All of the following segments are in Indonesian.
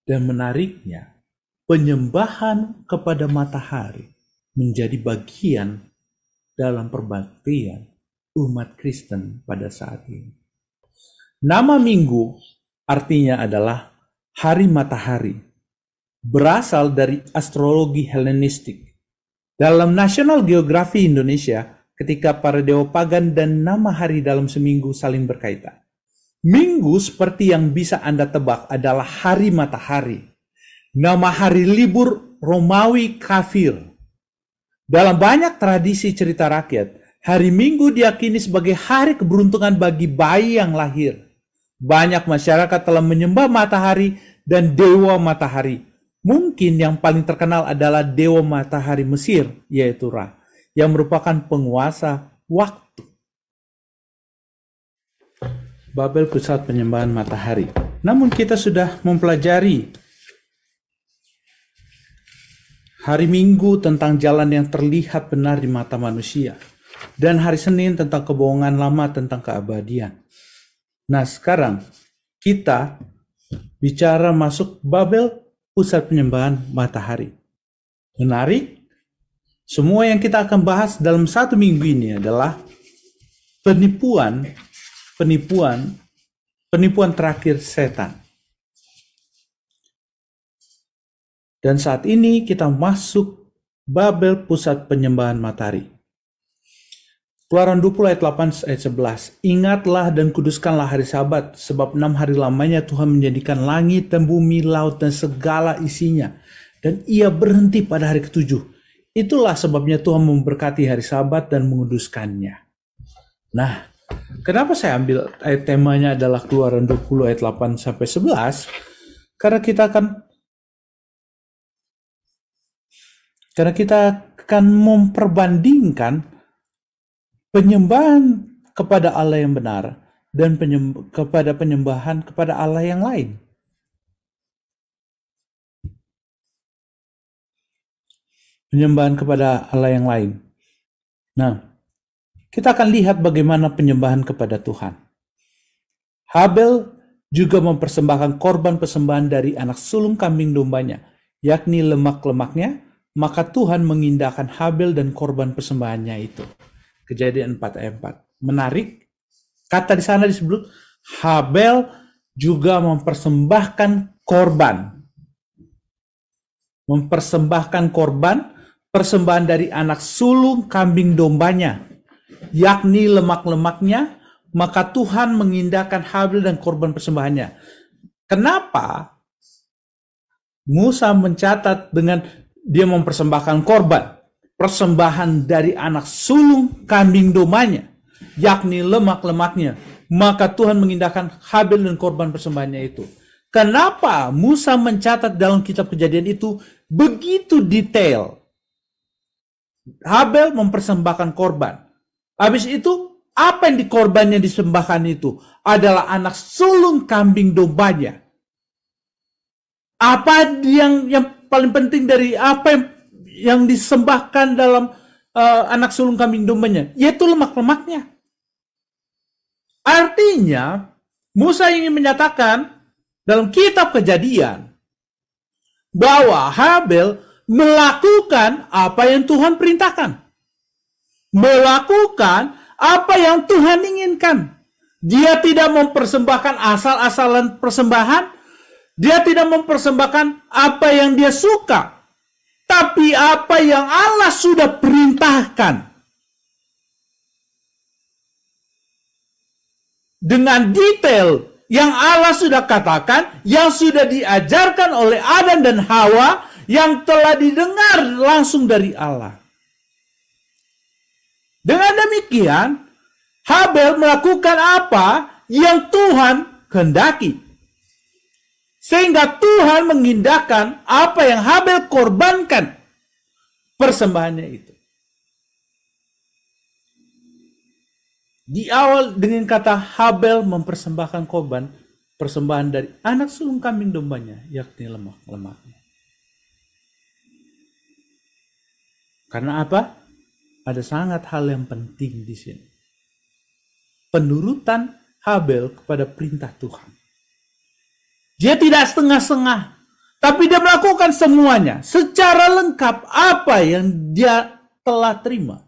Dan menariknya, penyembahan kepada matahari menjadi bagian dalam perbaktian umat Kristen pada saat ini. Nama minggu artinya adalah hari matahari, berasal dari astrologi Helenistik. Dalam National Geography Indonesia, ketika para dewa pagan dan nama hari dalam seminggu saling berkaitan. Minggu seperti yang bisa Anda tebak adalah hari matahari. Nama hari libur Romawi kafir. Dalam banyak tradisi cerita rakyat, hari Minggu diyakini sebagai hari keberuntungan bagi bayi yang lahir. Banyak masyarakat telah menyembah matahari dan dewa matahari. Mungkin yang paling terkenal adalah dewa matahari Mesir, yaitu Ra, yang merupakan penguasa waktu. Babel pusat penyembahan matahari. Namun kita sudah mempelajari hari Minggu tentang jalan yang terlihat benar di mata manusia. Dan hari Senin tentang kebohongan lama tentang keabadian. Nah sekarang kita bicara masuk Babel pusat penyembahan matahari. Menarik? Semua yang kita akan bahas dalam satu minggu ini adalah penipuan terakhir setan. Dan saat ini kita masuk Babel pusat penyembahan matahari. Keluaran 20 ayat 8 ayat 11. Ingatlah dan kuduskanlah hari Sabat, sebab 6 hari lamanya Tuhan menjadikan langit dan bumi, laut dan segala isinya. Dan ia berhenti pada hari ketujuh. Itulah sebabnya Tuhan memberkati hari Sabat dan menguduskannya. Nah, kenapa saya ambil ayat temanya adalah Keluaran 20 ayat 8 sampai 11? Karena kita akan memperbandingkan penyembahan kepada Allah yang benar dan penyembahan kepada Allah yang lain. Penyembahan kepada Allah yang lain. Nah, kita akan lihat bagaimana penyembahan kepada Tuhan. Habel juga mempersembahkan korban persembahan dari anak sulung kambing dombanya, yakni lemak-lemaknya, maka Tuhan mengindahkan Habel dan korban persembahannya itu. Kejadian 4 ayat 4. Menarik, kata di sana disebut Habel juga mempersembahkan korban. Mempersembahkan korban, persembahan dari anak sulung kambing dombanya, yakni lemak-lemaknya, maka Tuhan mengindahkan Habel dan korban persembahannya. Kenapa Musa mencatat dengan dia mempersembahkan korban? Persembahan dari anak sulung kambing dombanya, yakni lemak-lemaknya, maka Tuhan mengindahkan Habel dan korban persembahannya itu. Kenapa Musa mencatat dalam kitab Kejadian itu begitu detail? Habel mempersembahkan korban. Habis itu, apa yang dikorbannya disembahkan itu adalah anak sulung kambing dombanya. Apa yang paling penting dari apa yang disembahkan dalam anak sulung kambing dombanya, yaitu lemak-lemaknya. Artinya, Musa ingin menyatakan dalam kitab Kejadian bahwa Habel melakukan apa yang Tuhan perintahkan. Melakukan apa yang Tuhan inginkan. Dia tidak mempersembahkan asal-asalan persembahan. Dia tidak mempersembahkan apa yang dia suka. Tapi apa yang Allah sudah perintahkan. Dengan detail yang Allah sudah katakan, yang sudah diajarkan oleh Adam dan Hawa, yang telah didengar langsung dari Allah. Dengan demikian, Habel melakukan apa yang Tuhan kehendaki. Sehingga Tuhan mengindahkan apa yang Habel korbankan, persembahannya itu. Di awal dengan kata Habel mempersembahkan korban, persembahan dari anak sulung kambing dombanya, yakni lemak-lemaknya. Karena apa? Ada sangat hal yang penting di sini. Penurutan Habel kepada perintah Tuhan. Dia tidak setengah-setengah Tapi dia melakukan semuanya secara lengkap apa yang dia telah terima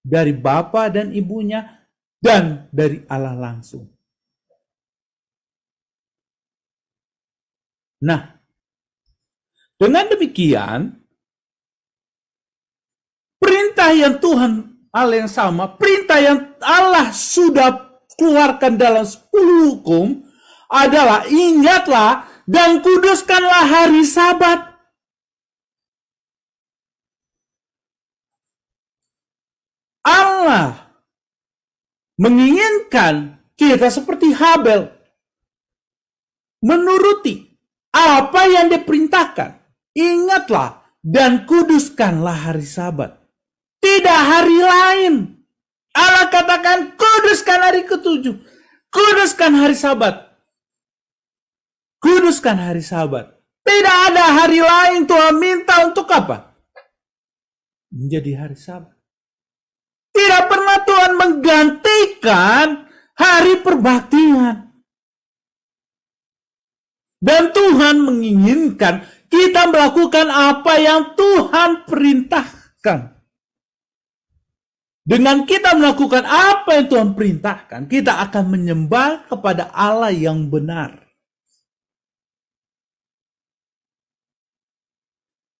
dari bapa dan ibunya dan dari Allah langsung. Nah, dengan demikian, perintah yang Tuhan Allah yang sama, perintah yang Allah sudah keluarkan dalam 10 hukum adalah ingatlah dan kuduskanlah hari Sabat. Allah menginginkan kita seperti Habel menuruti apa yang diperintahkan. Ingatlah dan kuduskanlah hari Sabat. Tidak hari lain. Allah katakan kuduskan hari ke-7. Kuduskan hari Sabat. Kuduskan hari Sabat. Tidak ada hari lain. Tuhan minta untuk apa? Menjadi hari Sabat. Tidak pernah Tuhan menggantikan hari perbaktian. Dan Tuhan menginginkan kita melakukan apa yang Tuhan perintahkan. Dengan kita melakukan apa yang Tuhan perintahkan, kita akan menyembah kepada Allah yang benar.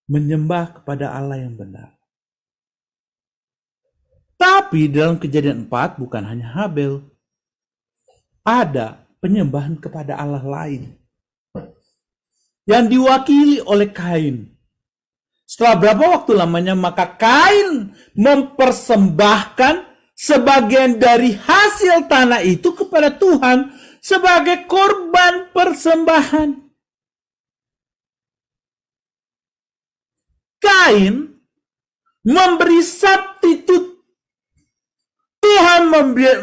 Menyembah kepada Allah yang benar. Tapi dalam Kejadian 4 bukan hanya Habel. Ada penyembahan kepada Allah lain. Yang diwakili oleh Kain. Setelah berapa waktu lamanya maka Kain mempersembahkan sebagian dari hasil tanah itu kepada Tuhan sebagai korban persembahan. Kain memberi substitut. Tuhan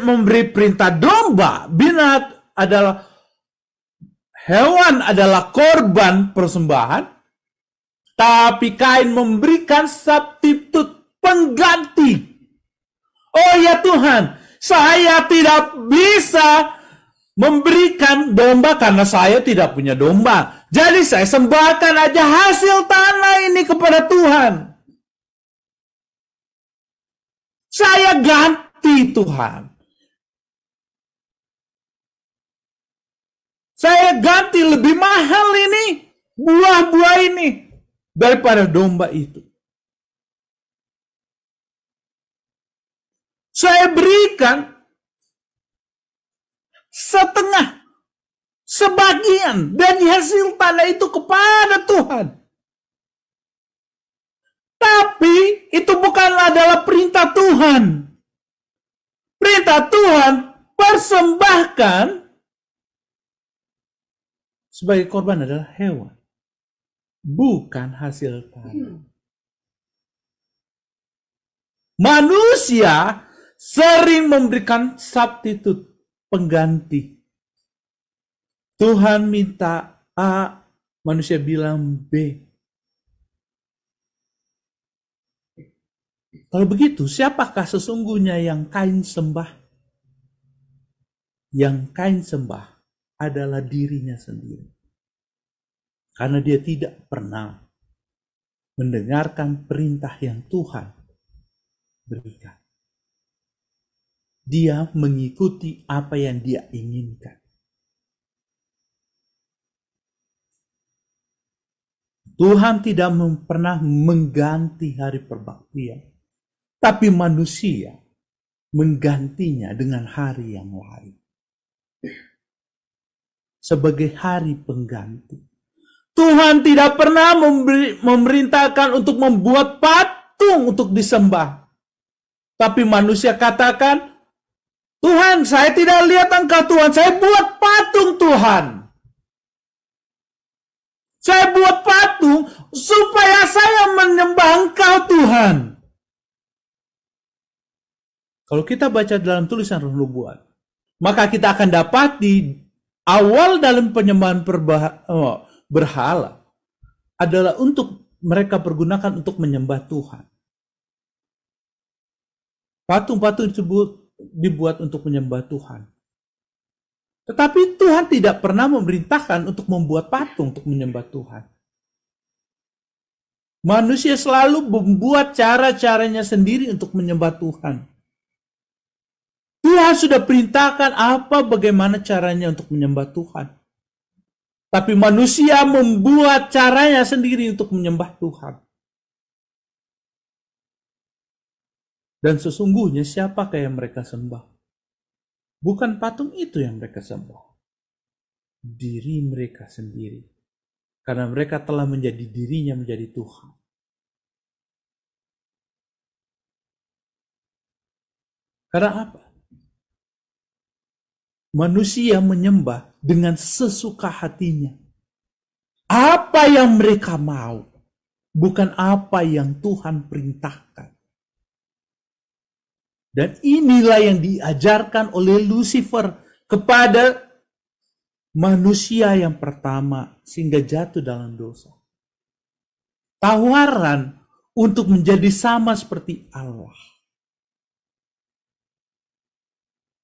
memberi perintah domba, binat adalah hewan adalah korban persembahan. Tapi Kain memberikan substitut pengganti. Oh ya Tuhan, saya tidak bisa memberikan domba karena saya tidak punya domba. Jadi saya sembahkan aja hasil tanah ini kepada Tuhan. Saya ganti Tuhan. Saya ganti lebih mahal ini, buah-buah ini. Daripada domba itu. Saya berikan setengah, sebagian dari hasil tanah itu kepada Tuhan. Tapi itu bukanlah adalah perintah Tuhan. Perintah Tuhan persembahkan sebagai korban adalah hewan. Bukan hasil tanah. Manusia sering memberikan substitut pengganti. Tuhan minta A, manusia bilang B. Kalau begitu, siapakah sesungguhnya yang Kain sembah? Yang Kain sembah adalah dirinya sendiri. Karena dia tidak pernah mendengarkan perintah yang Tuhan berikan. Dia mengikuti apa yang dia inginkan. Tuhan tidak pernah mengganti hari perbaktian. Tapi manusia menggantinya dengan hari yang lain. Sebagai hari pengganti. Tuhan tidak pernah memerintahkan untuk membuat patung untuk disembah. Tapi manusia katakan, Tuhan, saya tidak lihat Engkau Tuhan, saya buat patung Tuhan. Saya buat patung supaya saya menyembah Engkau Tuhan. Kalau kita baca dalam tulisan Roh Nubuat, maka kita akan dapati awal dalam penyembahan berhala adalah untuk mereka pergunakan untuk menyembah Tuhan. Patung-patung tersebut dibuat untuk menyembah Tuhan. Tetapi Tuhan tidak pernah memerintahkan untuk membuat patung untuk menyembah Tuhan. Manusia selalu membuat cara-caranya sendiri untuk menyembah Tuhan. Tuhan sudah perintahkan bagaimana caranya untuk menyembah Tuhan. Tapi manusia membuat caranya sendiri untuk menyembah Tuhan. Dan sesungguhnya siapakah yang mereka sembah? Bukan patung itu yang mereka sembah. Diri mereka sendiri. Karena mereka telah menjadi dirinya menjadi Tuhan. Karena apa? Manusia menyembah dengan sesuka hatinya. Apa yang mereka mau, bukan apa yang Tuhan perintahkan. Dan inilah yang diajarkan oleh Lucifer kepada manusia yang pertama sehingga jatuh dalam dosa. Tawaran untuk menjadi sama seperti Allah.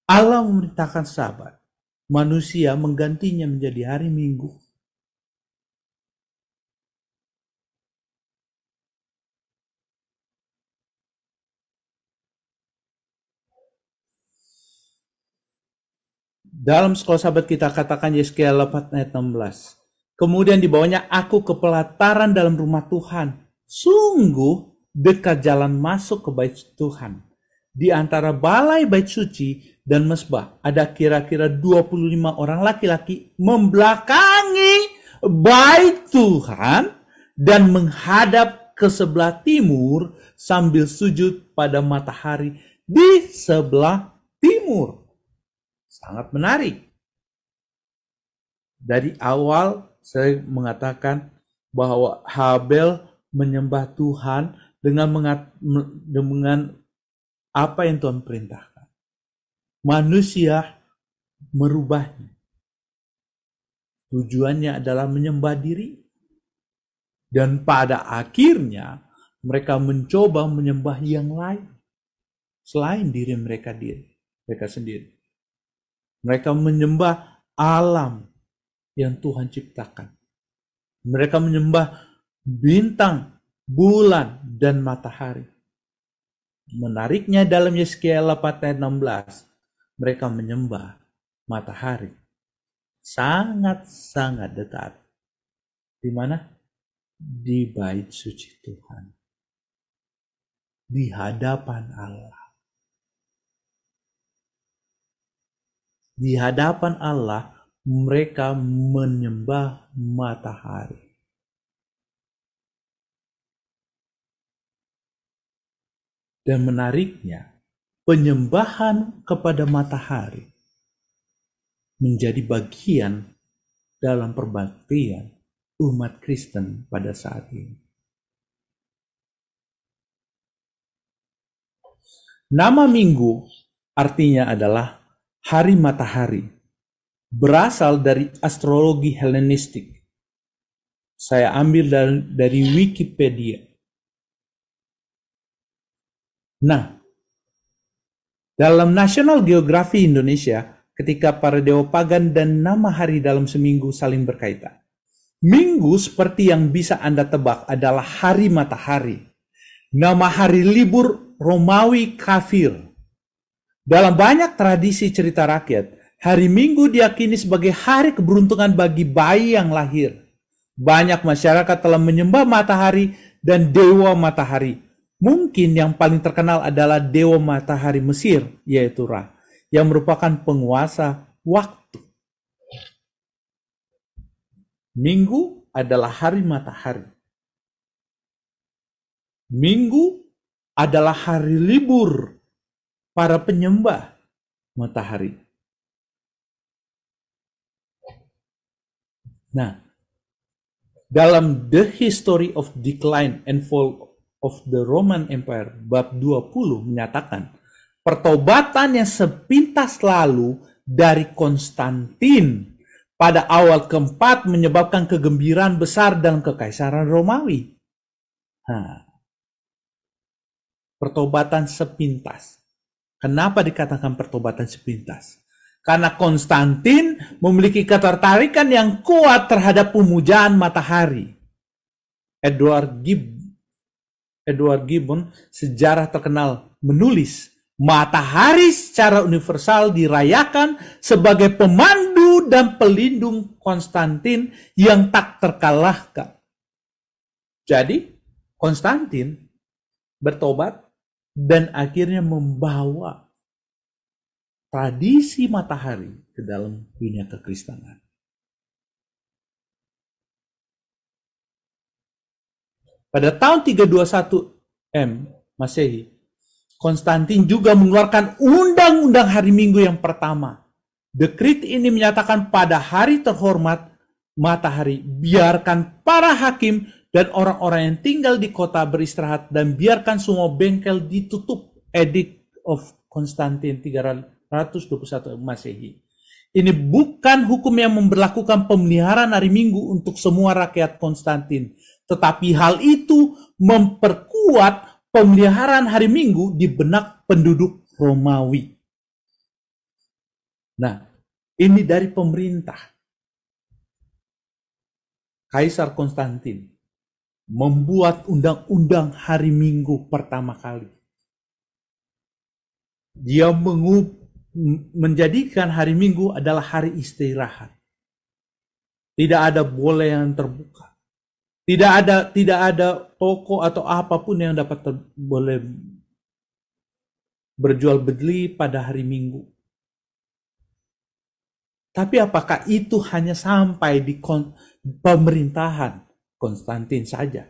Allah memerintahkan Sabat, manusia menggantinya menjadi hari Minggu. Dalam sekolah Sabat kita katakan Yesaya 4 ayat 16. Kemudian dibawanya aku ke pelataran dalam rumah Tuhan. Sungguh dekat jalan masuk ke bait Tuhan. Di antara balai bait suci dan mesbah ada kira-kira 25 orang laki-laki membelakangi bait Tuhan dan menghadap ke sebelah timur sambil sujud pada matahari di sebelah timur. Sangat menarik. Dari awal saya mengatakan bahwa Habel menyembah Tuhan dengan apa yang Tuhan perintahkan. Manusia merubahnya. Tujuannya adalah menyembah diri. Dan pada akhirnya mereka mencoba menyembah yang lain. Selain diri mereka sendiri. Mereka menyembah alam yang Tuhan ciptakan. Mereka menyembah bintang, bulan, dan matahari. Menariknya dalam Yesaya 4 ayat 16, mereka menyembah matahari. Sangat-sangat dekat. Di mana? Di bait suci Tuhan. Di hadapan Allah. Di hadapan Allah, mereka menyembah matahari. Dan menariknya, penyembahan kepada matahari menjadi bagian dalam perbaktian umat Kristen pada saat ini. Nama minggu artinya adalah hari matahari. Berasal dari astrologi Helenistik. Saya ambil dari Wikipedia. Nah, dalam National Geography Indonesia, ketika para dewa pagan dan nama hari dalam seminggu saling berkaitan. Minggu seperti yang bisa Anda tebak adalah hari matahari. Nama hari libur Romawi kafir. Dalam banyak tradisi cerita rakyat, hari Minggu diyakini sebagai hari keberuntungan bagi bayi yang lahir. Banyak masyarakat telah menyembah matahari dan dewa matahari. Mungkin yang paling terkenal adalah dewa matahari Mesir, yaitu Ra, yang merupakan penguasa waktu. Minggu adalah hari matahari. Minggu adalah hari libur para penyembah matahari. Nah, dalam The History of Decline and Fall of the Roman Empire bab 20 menyatakan pertobatan yang sepintas lalu dari Konstantin pada awal keempat menyebabkan kegembiraan besar dalam kekaisaran Romawi. Pertobatan sepintas. Kenapa dikatakan pertobatan sepintas? Karena Konstantin memiliki ketertarikan yang kuat terhadap pemujaan matahari. Edward Edward Gibbon, sejarah terkenal, menulis, matahari secara universal dirayakan sebagai pemandu dan pelindung Konstantin yang tak terkalahkan. Jadi, Konstantin bertobat dan akhirnya membawa tradisi matahari ke dalam dunia kekristenan. Pada tahun 321 Masehi, Konstantin juga mengeluarkan undang-undang hari Minggu yang pertama. Dekrit ini menyatakan pada hari terhormat matahari, biarkan para hakim dan orang-orang yang tinggal di kota beristirahat dan biarkan semua bengkel ditutup. Edict of Konstantin 321 Masehi. Ini bukan hukum yang memberlakukan pemeliharaan hari Minggu untuk semua rakyat Konstantin, tetapi hal itu memperkuat pemeliharaan hari Minggu di benak penduduk Romawi. Nah, ini dari pemerintah. Kaisar Konstantin membuat undang-undang hari Minggu pertama kali. Dia menjadikan hari Minggu adalah hari istirahat. Tidak ada boleh yang terbuka. Tidak ada toko atau apapun yang dapat boleh berjual beli pada hari Minggu. Tapi apakah itu hanya sampai di pemerintahan Konstantin saja?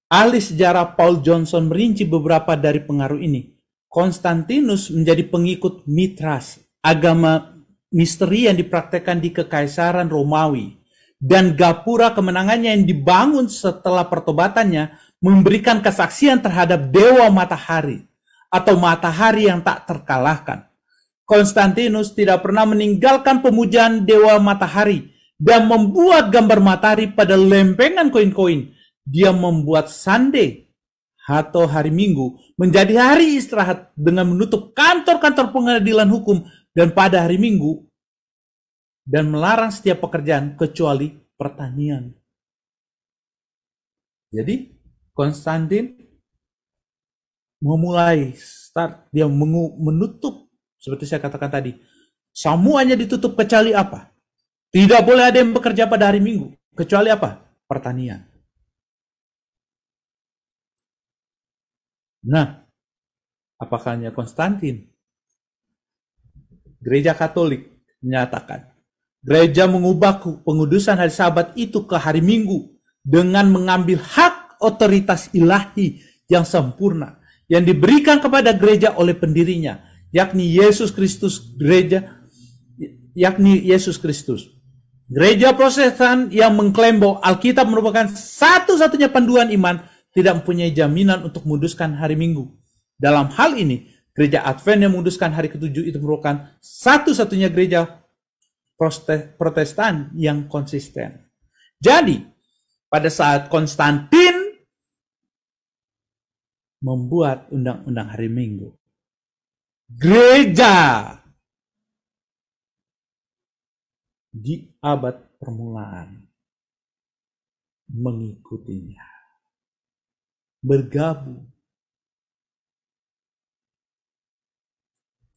Ahli sejarah Paul Johnson merinci beberapa dari pengaruh ini. Konstantinus menjadi pengikut Mitras, agama misteri yang dipraktekkan di Kekaisaran Romawi. Dan gapura kemenangannya yang dibangun setelah pertobatannya memberikan kesaksian terhadap dewa matahari atau matahari yang tak terkalahkan. Konstantinus tidak pernah meninggalkan pemujaan dewa matahari dan membuat gambar matahari pada lempengan koin-koin. Dia membuat Sunday atau hari Minggu menjadi hari istirahat dengan menutup kantor-kantor pengadilan hukum dan pada hari Minggu dan melarang setiap pekerjaan kecuali pertanian. Jadi Konstantin memulai dia menutup, seperti saya katakan tadi, semuanya ditutup kecuali apa? Tidak boleh ada yang bekerja pada hari Minggu kecuali apa? Pertanian. Nah, apakah hanya Konstantin? Gereja Katolik menyatakan gereja mengubah pengudusan hari Sabat itu ke hari Minggu dengan mengambil hak otoritas ilahi yang sempurna yang diberikan kepada gereja oleh pendirinya, yakni Yesus Kristus. Gereja Protestan yang mengklaim bahwa Alkitab merupakan satu-satunya panduan iman tidak mempunyai jaminan untuk menguduskan hari Minggu. Dalam hal ini, gereja Advent yang menguduskan hari ke-7 itu merupakan satu-satunya gereja Protestan yang konsisten. Jadi, pada saat Konstantin membuat undang-undang hari Minggu, gereja di abad permulaan mengikutinya, bergabung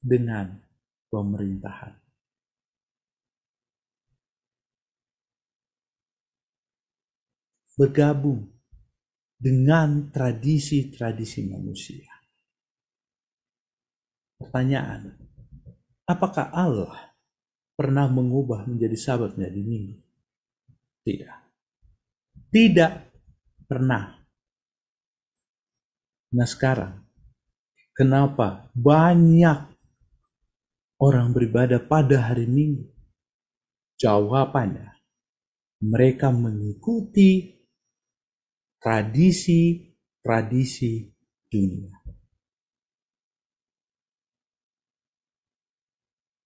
dengan pemerintahan. Bergabung dengan tradisi-tradisi manusia. Pertanyaan, apakah Allah pernah mengubah menjadi Sabat menjadi Minggu? Tidak. Tidak pernah. Nah sekarang, kenapa banyak orang beribadah pada hari Minggu? Jawabannya, mereka mengikuti tradisi dunia.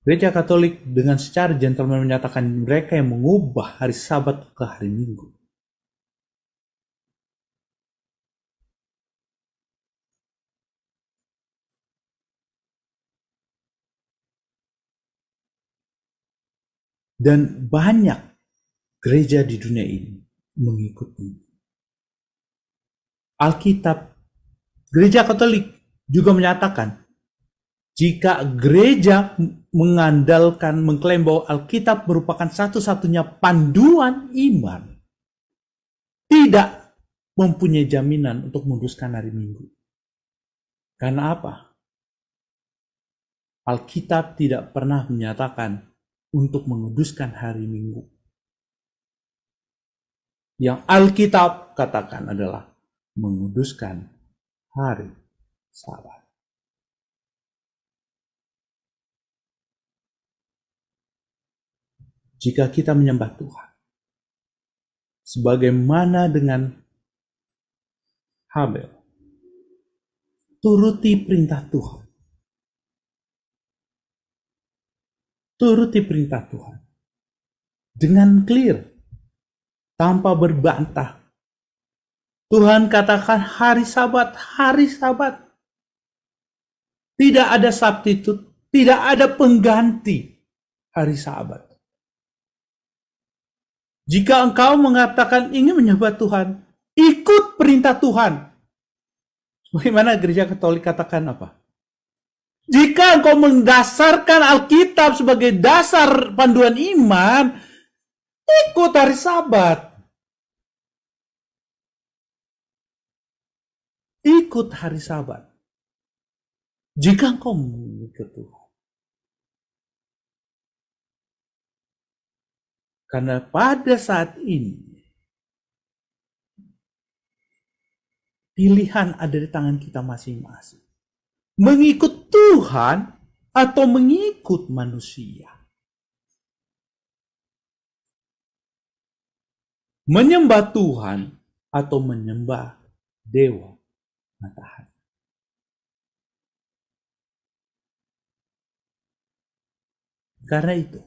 Gereja Katolik dengan secara gentleman menyatakan mereka yang mengubah hari Sabat ke hari Minggu. Dan banyak gereja di dunia ini mengikuti Alkitab. Gereja Katolik juga menyatakan jika gereja mengklaim bahwa Alkitab merupakan satu-satunya panduan iman, tidak mempunyai jaminan untuk menguduskan hari Minggu. Karena apa? Alkitab tidak pernah menyatakan untuk menguduskan hari Minggu. Yang Alkitab katakan adalah menguduskan hari Sabat. Jika kita menyembah Tuhan, sebagaimana dengan Habel, turuti perintah Tuhan. Turuti perintah Tuhan dengan clear, tanpa berbantah. Tuhan katakan hari Sabat, hari Sabat. Tidak ada substitute, tidak ada pengganti hari Sabat. Jika engkau mengatakan ingin menyembah Tuhan, ikut perintah Tuhan. Bagaimana gereja Katolik katakan apa? Jika engkau mendasarkan Alkitab sebagai dasar panduan iman, ikut hari Sabat. Ikut hari Sabat. Jika engkau mengikut Tuhan. Karena pada saat ini, pilihan ada di tangan kita masing-masing. Mengikut Tuhan atau mengikut manusia. Menyembah Tuhan atau menyembah dewa matahari. Karena itu,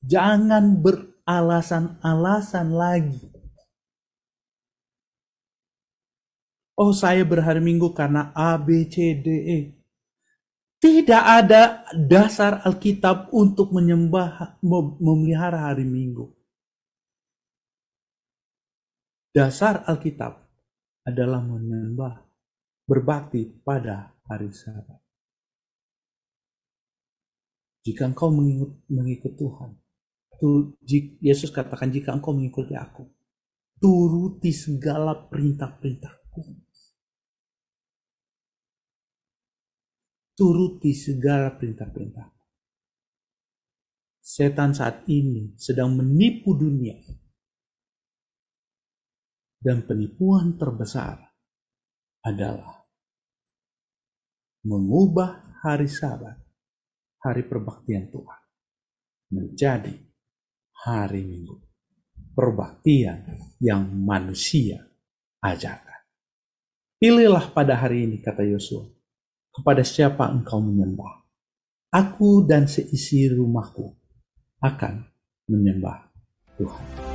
jangan beralasan-alasan lagi. Oh, saya berhari Minggu karena A, B, C, D, E. Tidak ada dasar Alkitab untuk memelihara hari Minggu. Dasar Alkitab adalah menyembah, berbakti pada hari Sabat. Jika engkau mengikut Tuhan, Yesus katakan, jika engkau mengikuti aku, turuti segala perintah-perintahku. Turuti segala perintah-perintah. Setan saat ini sedang menipu dunia. Dan penipuan terbesar adalah mengubah hari Sabat, hari perbaktian Tuhan, menjadi hari Minggu. Perbaktian yang manusia ajarkan. Pilihlah pada hari ini, kata Yosua, kepada siapa engkau menyembah. Aku dan seisi rumahku akan menyembah Tuhan.